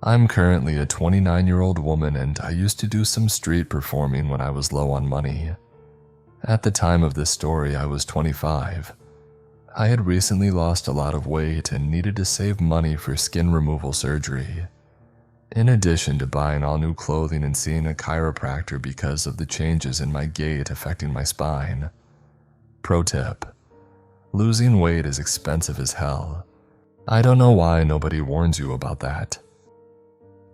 I'm currently a 29-year-old woman and I used to do some street performing when I was low on money. At the time of this story, I was 25. I had recently lost a lot of weight and needed to save money for skin removal surgery, in addition to buying all new clothing and seeing a chiropractor because of the changes in my gait affecting my spine. Pro tip: losing weight is expensive as hell. I don't know why nobody warns you about that.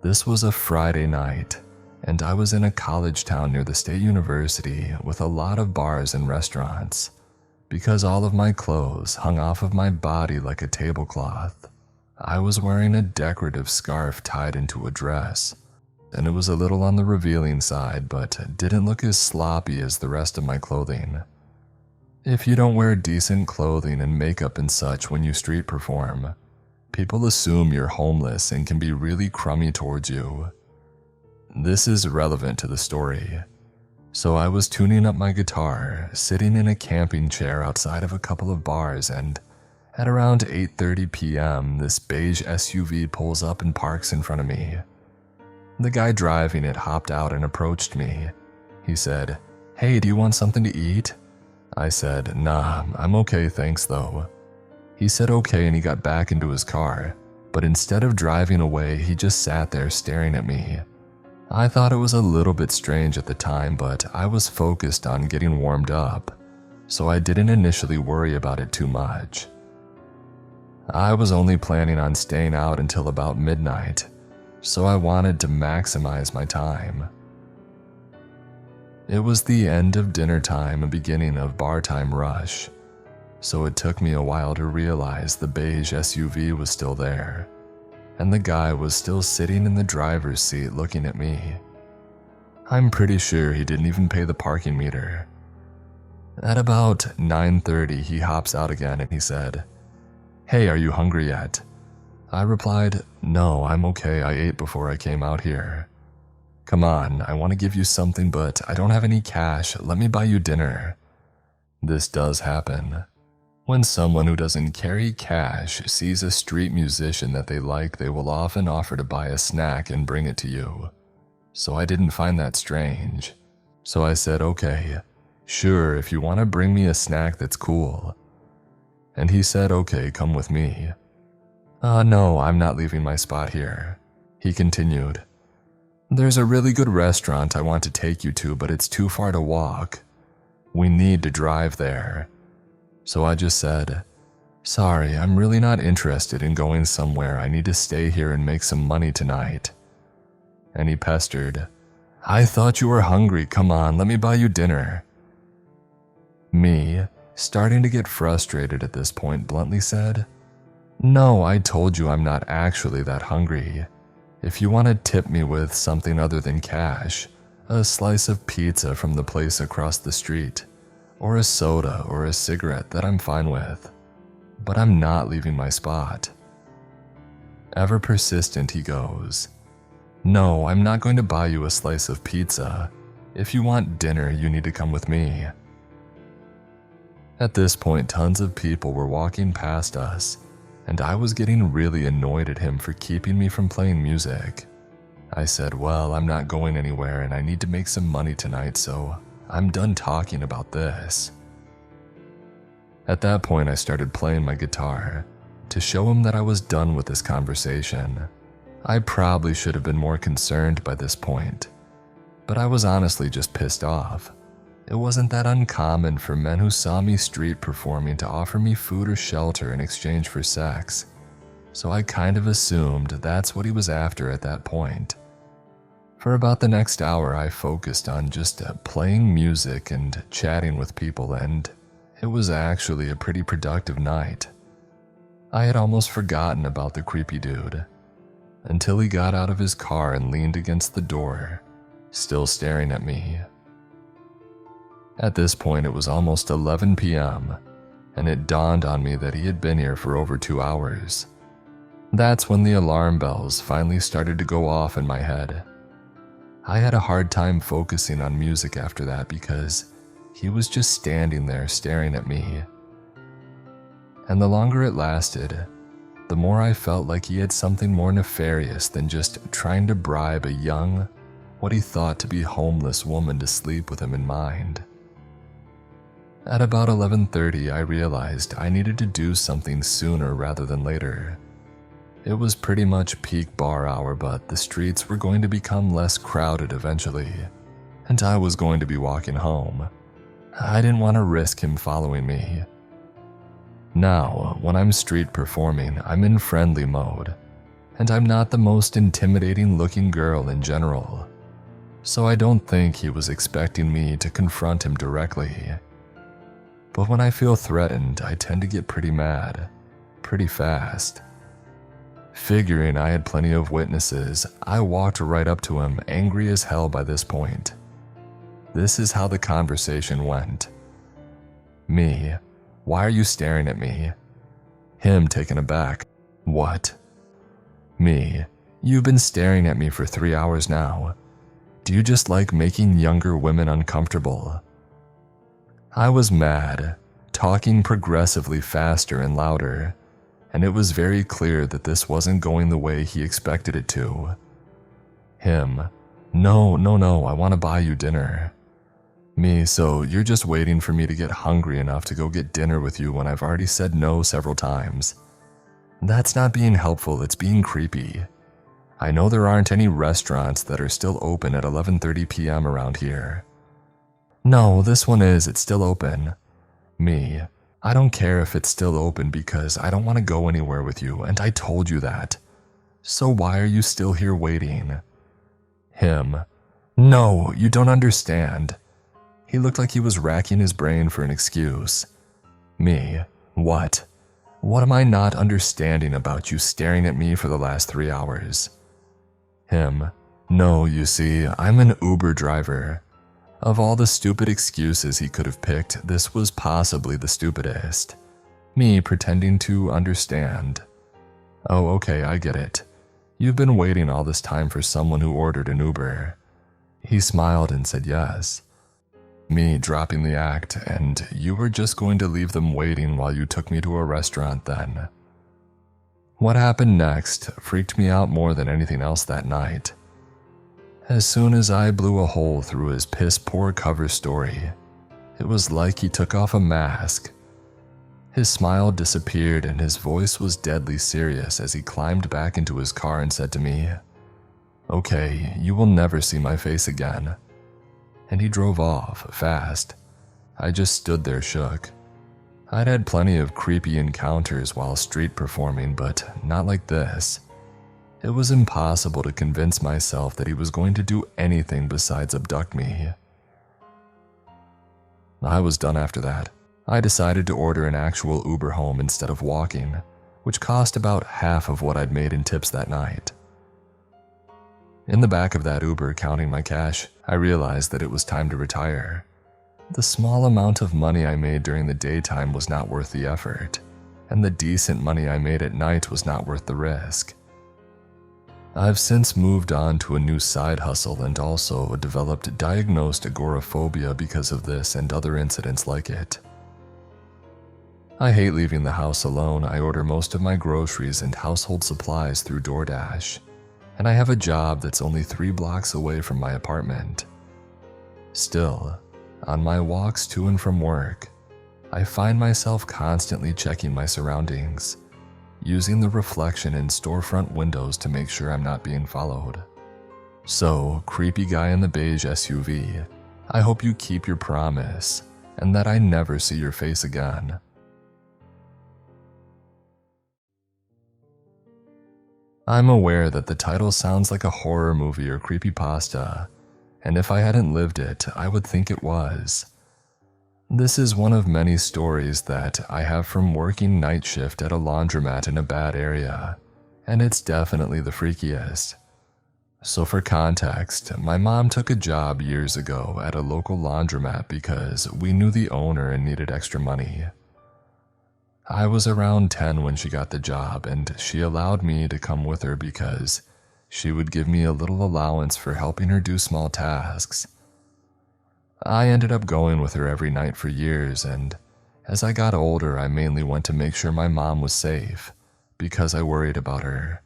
This was a Friday night, and I was in a college town near the state university with a lot of bars and restaurants, because all of my clothes hung off of my body like a tablecloth. I was wearing a decorative scarf tied into a dress, and it was a little on the revealing side, but didn't look as sloppy as the rest of my clothing. If you don't wear decent clothing and makeup and such when you street perform, people assume you're homeless and can be really crummy towards you. This is relevant to the story. So I was tuning up my guitar, sitting in a camping chair outside of a couple of bars, and at around 8:30 p.m., this beige SUV pulls up and parks in front of me. The guy driving it hopped out and approached me. He said, "Hey, do you want something to eat?" I said, "Nah, I'm okay, thanks though." He said okay and he got back into his car, but instead of driving away, he just sat there staring at me. I thought it was a little bit strange at the time, but I was focused on getting warmed up, so I didn't initially worry about it too much. I was only planning on staying out until about midnight, so I wanted to maximize my time. It was the end of dinner time and beginning of bar time rush, so it took me a while to realize the beige SUV was still there, and the guy was still sitting in the driver's seat looking at me. I'm pretty sure he didn't even pay the parking meter. At about 9:30, he hops out again and he said, "Hey, are you hungry yet?" I replied, "No, I'm okay, I ate before I came out here." "Come on, I want to give you something, but I don't have any cash, let me buy you dinner." This does happen. When someone who doesn't carry cash sees a street musician that they like, they will often offer to buy a snack and bring it to you. So I didn't find that strange. So I said, "Okay, sure, if you want to bring me a snack, that's cool." And he said, "Okay, come with me." No, I'm not leaving my spot here." He continued, "There's a really good restaurant I want to take you to, but it's too far to walk. We need to drive there." So I just said, "Sorry, I'm really not interested in going somewhere. I need to stay here and make some money tonight." And he pestered, "I thought you were hungry. Come on, let me buy you dinner." Me, starting to get frustrated at this point, bluntly said, "No, I told you I'm not actually that hungry. If you want to tip me with something other than cash, a slice of pizza from the place across the street, or a soda or a cigarette, that I'm fine with. But I'm not leaving my spot." Ever persistent, he goes, "No, I'm not going to buy you a slice of pizza. If you want dinner, you need to come with me." At this point, tons of people were walking past us, and I was getting really annoyed at him for keeping me from playing music. I said, "Well, I'm not going anywhere and I need to make some money tonight, so I'm done talking about this." At that point, I started playing my guitar to show him that I was done with this conversation. I probably should have been more concerned by this point, but I was honestly just pissed off. It wasn't that uncommon for men who saw me street performing to offer me food or shelter in exchange for sex, so I kind of assumed that's what he was after at that point. For about the next hour, I focused on just playing music and chatting with people, and it was actually a pretty productive night. I had almost forgotten about the creepy dude, until he got out of his car and leaned against the door, still staring at me. At this point, it was almost 11 p.m., and it dawned on me that he had been here for over 2 hours. That's when the alarm bells finally started to go off in my head. I had a hard time focusing on music after that because he was just standing there staring at me. And the longer it lasted, the more I felt like he had something more nefarious than just trying to bribe a young, what he thought to be homeless woman to sleep with him in mind. At about 11:30, I realized I needed to do something sooner rather than later. It was pretty much peak bar hour, but the streets were going to become less crowded eventually, and I was going to be walking home. I didn't want to risk him following me. Now, when I'm street performing, I'm in friendly mode, and I'm not the most intimidating looking girl in general, so I don't think he was expecting me to confront him directly. But when I feel threatened, I tend to get pretty mad, pretty fast. Figuring I had plenty of witnesses, I walked right up to him, angry as hell by this point. This is how the conversation went. Me: "Why are you staring at me?" Him, taken aback: "What?" Me: "You've been staring at me for 3 hours now. Do you just like making younger women uncomfortable?" I was mad, talking progressively faster and louder, and it was very clear that this wasn't going the way he expected it to. Him: No, I want to buy you dinner." Me: "So you're just waiting for me to get hungry enough to go get dinner with you when I've already said no several times? That's not being helpful, it's being creepy. I know there aren't any restaurants that are still open at 11:30 p.m. around here." "No, this one is, it's still open." Me: "I don't care if it's still open because I don't want to go anywhere with you, and I told you that. So why are you still here waiting?" Him: "No, you don't understand." He looked like he was racking his brain for an excuse. Me: "What? What am I not understanding about you staring at me for the last 3 hours?" Him: "No, you see, I'm an Uber driver." Of all the stupid excuses he could have picked, this was possibly the stupidest. Me pretending to understand. "Oh, okay, I get it. You've been waiting all this time for someone who ordered an Uber." He smiled and said yes. Me dropping the act: "And you were just going to leave them waiting while you took me to a restaurant then?" What happened next freaked me out more than anything else that night. As soon as I blew a hole through his piss-poor cover story, it was like he took off a mask. His smile disappeared and his voice was deadly serious as he climbed back into his car and said to me, "Okay, you will never see my face again." And he drove off, fast. I just stood there shook. I'd had plenty of creepy encounters while street performing, but not like this. It was impossible to convince myself that he was going to do anything besides abduct me. I was done after that. I decided to order an actual Uber home instead of walking, which cost about half of what I'd made in tips that night. In the back of that Uber, counting my cash, I realized that it was time to retire. The small amount of money I made during the daytime was not worth the effort, and the decent money I made at night was not worth the risk. I've since moved on to a new side hustle and also developed diagnosed agoraphobia because of this and other incidents like it. I hate leaving the house alone. I order most of my groceries and household supplies through DoorDash, and I have a job that's only 3 blocks away from my apartment. Still, on my walks to and from work, I find myself constantly checking my surroundings, using the reflection in storefront windows to make sure I'm not being followed. So, creepy guy in the beige SUV, I hope you keep your promise and that I never see your face again. I'm aware that the title sounds like a horror movie or creepypasta, and if I hadn't lived it, I would think it was. This is one of many stories that I have from working night shift at a laundromat in a bad area, and it's definitely the freakiest. So for context, my mom took a job years ago at a local laundromat because we knew the owner and needed extra money. I was around 10 when she got the job, and she allowed me to come with her because she would give me a little allowance for helping her do small tasks. I ended up going with her every night for years, and as I got older, I mainly went to make sure my mom was safe, because I worried about her.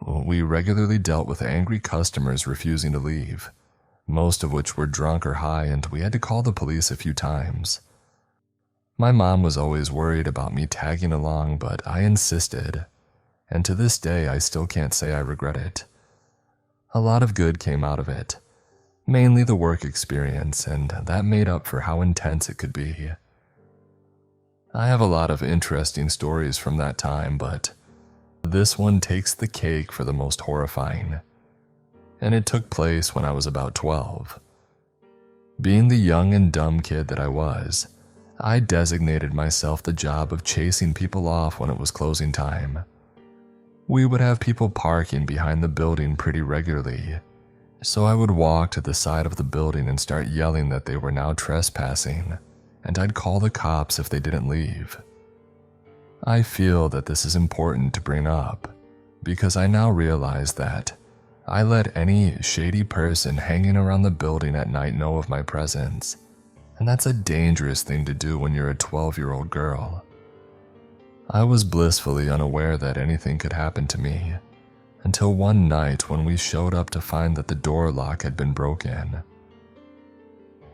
We regularly dealt with angry customers refusing to leave, most of which were drunk or high, and we had to call the police a few times. My mom was always worried about me tagging along, but I insisted, and to this day I still can't say I regret it. A lot of good came out of it, mainly the work experience, and that made up for how intense it could be. I have a lot of interesting stories from that time, but this one takes the cake for the most horrifying, and it took place when I was about 12. Being the young and dumb kid that I was, I designated myself the job of chasing people off when it was closing time. We would have people parking behind the building pretty regularly, so I would walk to the side of the building and start yelling that they were now trespassing, and I'd call the cops if they didn't leave. I feel that this is important to bring up, because I now realize that I let any shady person hanging around the building at night know of my presence, and that's a dangerous thing to do when you're a 12-year-old girl. I was blissfully unaware that anything could happen to me, until one night when we showed up to find that the door lock had been broken.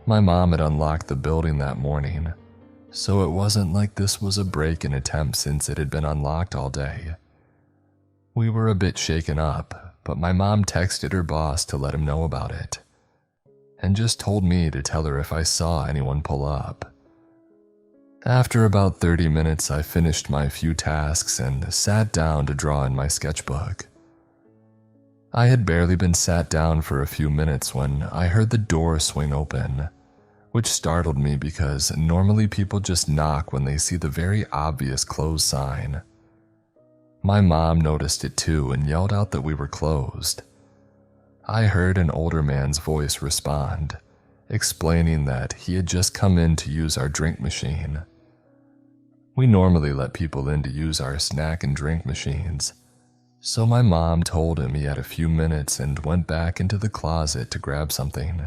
My mom had unlocked the building that morning, so it wasn't like this was a break-in attempt since it had been unlocked all day. We were a bit shaken up, but my mom texted her boss to let him know about it, and just told me to tell her if I saw anyone pull up. After about 30 minutes, I finished my few tasks and sat down to draw in my sketchbook. I had barely been sat down for a few minutes when I heard the door swing open, which startled me because normally people just knock when they see the very obvious closed sign. My mom noticed it too and yelled out that we were closed. I heard an older man's voice respond, explaining that he had just come in to use our drink machine. We normally let people in to use our snack and drink machines, so my mom told him he had a few minutes and went back into the closet to grab something.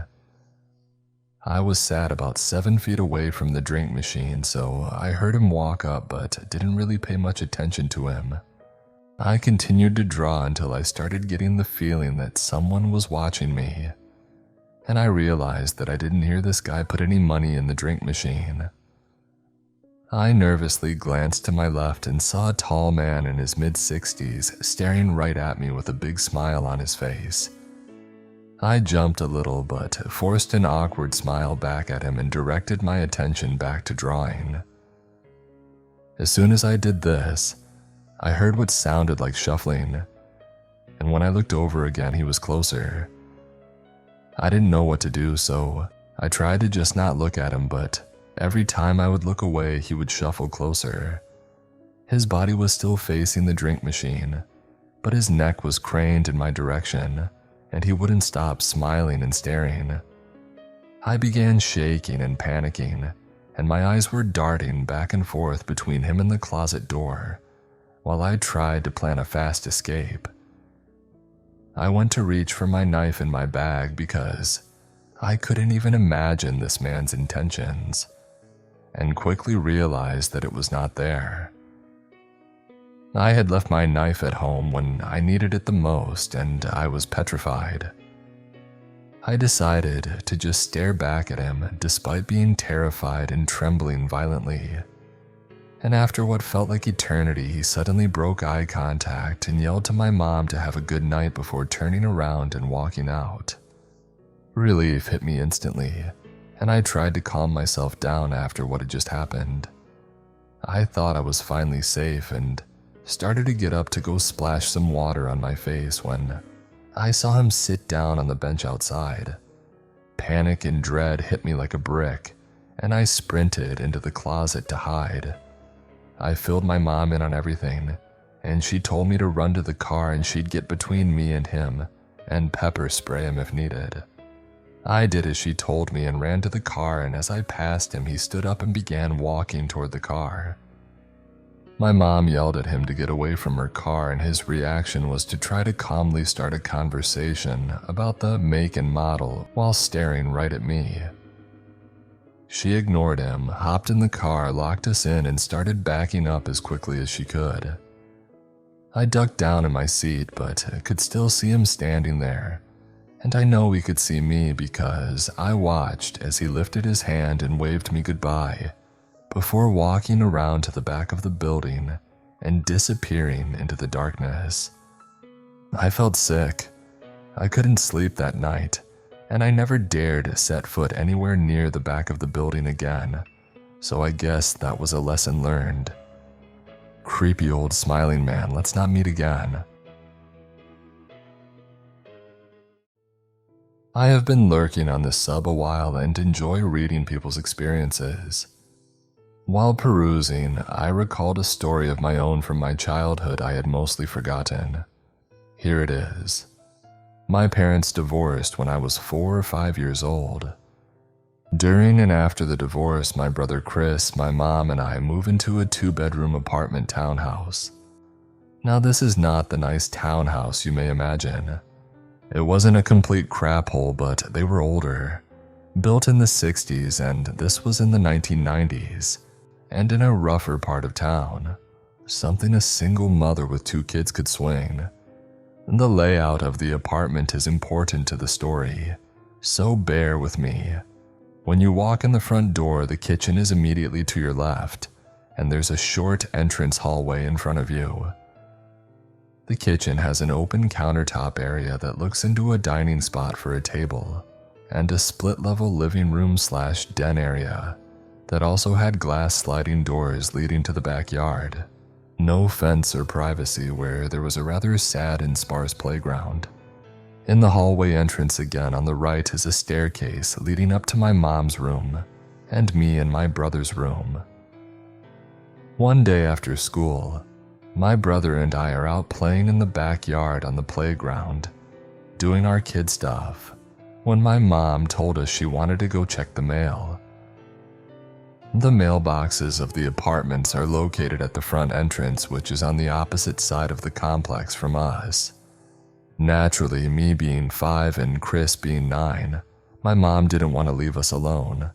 I was sat about 7 feet away from the drink machine, so I heard him walk up but didn't really pay much attention to him. I continued to draw until I started getting the feeling that someone was watching me, and I realized that I didn't hear this guy put any money in the drink machine. I nervously glanced to my left and saw a tall man in his mid-60s staring right at me with a big smile on his face. I jumped a little but forced an awkward smile back at him and directed my attention back to drawing. As soon as I did this, I heard what sounded like shuffling, and when I looked over again, he was closer. I didn't know what to do, so I tried to just not look at him, but every time I would look away, he would shuffle closer. His body was still facing the drink machine, but his neck was craned in my direction, and he wouldn't stop smiling and staring. I began shaking and panicking, and my eyes were darting back and forth between him and the closet door, while I tried to plan a fast escape. I went to reach for my knife in my bag because I couldn't even imagine this man's intentions, and quickly realized that it was not there. I had left my knife at home when I needed it the most, and I was petrified. I decided to just stare back at him despite being terrified and trembling violently. And after what felt like eternity, he suddenly broke eye contact and yelled to my mom to have a good night before turning around and walking out. Relief hit me instantly, and I tried to calm myself down after what had just happened. I thought I was finally safe and started to get up to go splash some water on my face when I saw him sit down on the bench outside. Panic and dread hit me like a brick, and I sprinted into the closet to hide. I filled my mom in on everything, and she told me to run to the car and she'd get between me and him and pepper spray him if needed. I did as she told me and ran to the car, and as I passed him, he stood up and began walking toward the car. My mom yelled at him to get away from her car, and his reaction was to try to calmly start a conversation about the make and model while staring right at me. She ignored him, hopped in the car, locked us in, and started backing up as quickly as she could. I ducked down in my seat, but could still see him standing there. And I know he could see me because I watched as he lifted his hand and waved me goodbye before walking around to the back of the building and disappearing into the darkness. I felt sick. I couldn't sleep that night, and I never dared set foot anywhere near the back of the building again, so I guess that was a lesson learned. Creepy old smiling man, let's not meet again. I have been lurking on this sub a while and enjoy reading people's experiences. While perusing, I recalled a story of my own from my childhood I had mostly forgotten. Here it is. My parents divorced when I was 4 or 5 years old. During and after the divorce, my brother Chris, my mom, and I moved into a 2-bedroom apartment townhouse. Now, this is not the nice townhouse you may imagine. It wasn't a complete crap hole, but they were older, built in the 60s, and this was in the 1990s, and in a rougher part of town, something a single mother with 2 kids could swing. The layout of the apartment is important to the story, so bear with me. When you walk in the front door, the kitchen is immediately to your left, and there's a short entrance hallway in front of you. The kitchen has an open countertop area that looks into a dining spot for a table, and a split-level living room/den area that also had glass sliding doors leading to the backyard. No fence or privacy, where there was a rather sad and sparse playground. In the hallway entrance again on the right is a staircase leading up to my mom's room, and me and my brother's room. One day after school, my brother and I are out playing in the backyard on the playground, doing our kid stuff, when my mom told us she wanted to go check the mail. The mailboxes of the apartments are located at the front entrance, which is on the opposite side of the complex from us. Naturally, me being 5 and Chris being 9, my mom didn't want to leave us alone,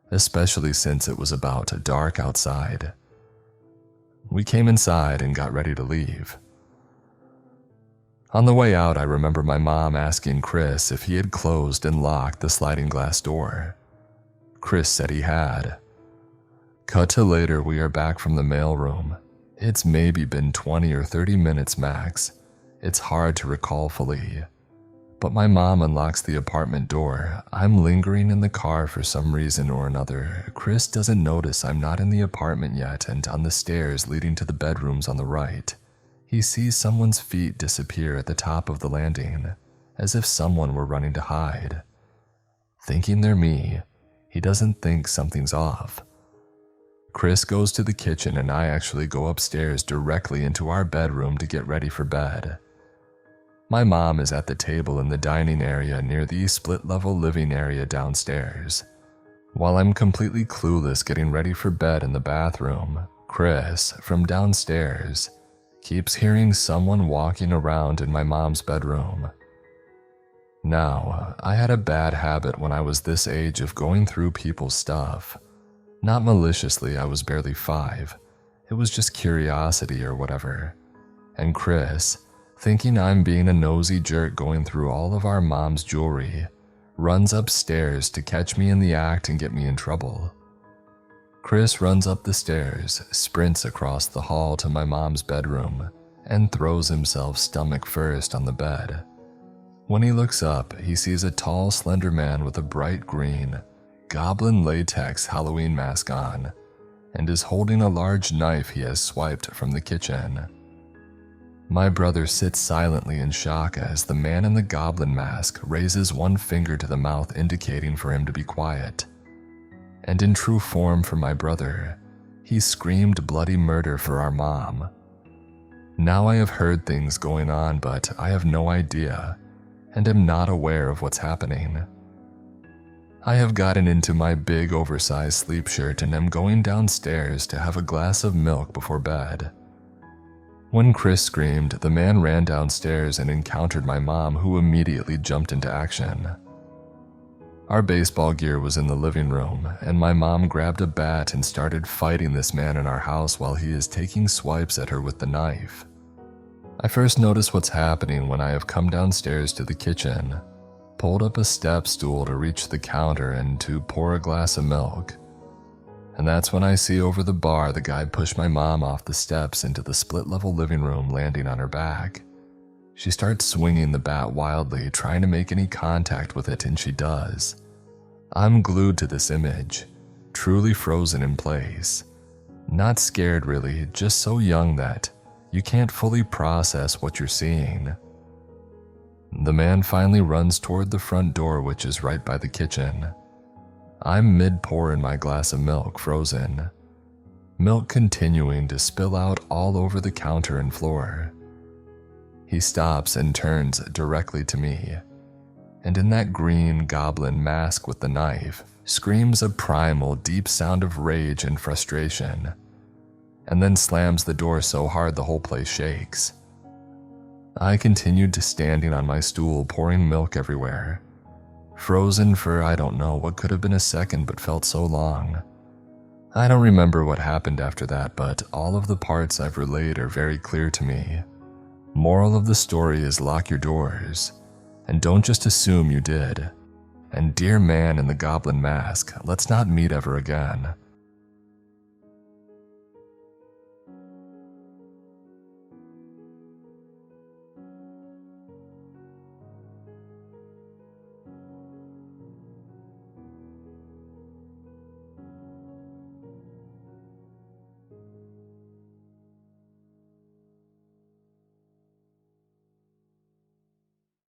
especially since it was about dark outside. We came inside and got ready to leave. On the way out, I remember my mom asking Chris if he had closed and locked the sliding glass door. Chris said he had. Cut to later, we are back from the mailroom. It's maybe been 20 or 30 minutes max. It's hard to recall fully. But my mom unlocks the apartment door. I'm lingering in the car for some reason or another. Chris doesn't notice I'm not in the apartment yet, and on the stairs leading to the bedrooms on the right, he sees someone's feet disappear at the top of the landing, as if someone were running to hide. Thinking they're me, he doesn't think something's off. Chris goes to the kitchen and I actually go upstairs directly into our bedroom to get ready for bed. My mom is at the table in the dining area near the split-level living area downstairs. While I'm completely clueless getting ready for bed in the bathroom, Chris, from downstairs, keeps hearing someone walking around in my mom's bedroom. Now, I had a bad habit when I was this age of going through people's stuff. Not maliciously, I was barely 5. It was just curiosity or whatever. And Chris, thinking I'm being a nosy jerk going through all of our mom's jewelry, runs upstairs to catch me in the act and get me in trouble. Chris runs up the stairs, sprints across the hall to my mom's bedroom, and throws himself stomach first on the bed. When he looks up, he sees a tall, slender man with a bright green, goblin latex Halloween mask on, and is holding a large knife he has swiped from the kitchen. My brother sits silently in shock as the man in the goblin mask raises one finger to the mouth indicating for him to be quiet. And in true form for my brother, he screamed bloody murder for our mom. Now I have heard things going on, but I have no idea, and am not aware of what's happening. I have gotten into my big oversized sleep shirt and am going downstairs to have a glass of milk before bed. When Chris screamed, the man ran downstairs and encountered my mom, who immediately jumped into action. Our baseball gear was in the living room, and my mom grabbed a bat and started fighting this man in our house while he is taking swipes at her with the knife. I first notice what's happening when I have come downstairs to the kitchen, pulled up a step stool to reach the counter and to pour a glass of milk. And that's when I see over the bar the guy push my mom off the steps into the split-level living room, landing on her back. She starts swinging the bat wildly, trying to make any contact with it, and she does. I'm glued to this image, truly frozen in place. Not scared really, just so young that you can't fully process what you're seeing. The man finally runs toward the front door, which is right by the kitchen. I'm mid-pour in my glass of milk, frozen. Milk continuing to spill out all over the counter and floor. He stops and turns directly to me, and in that green goblin mask with the knife, screams a primal, deep sound of rage and frustration, and then slams the door so hard the whole place shakes. I continued to standing on my stool, pouring milk everywhere. Frozen for I don't know what could have been a second but felt so long. I don't remember what happened after that, but all of the parts I've relayed are very clear to me. Moral of the story is lock your doors, and don't just assume you did. And dear man in the goblin mask, let's not meet ever again.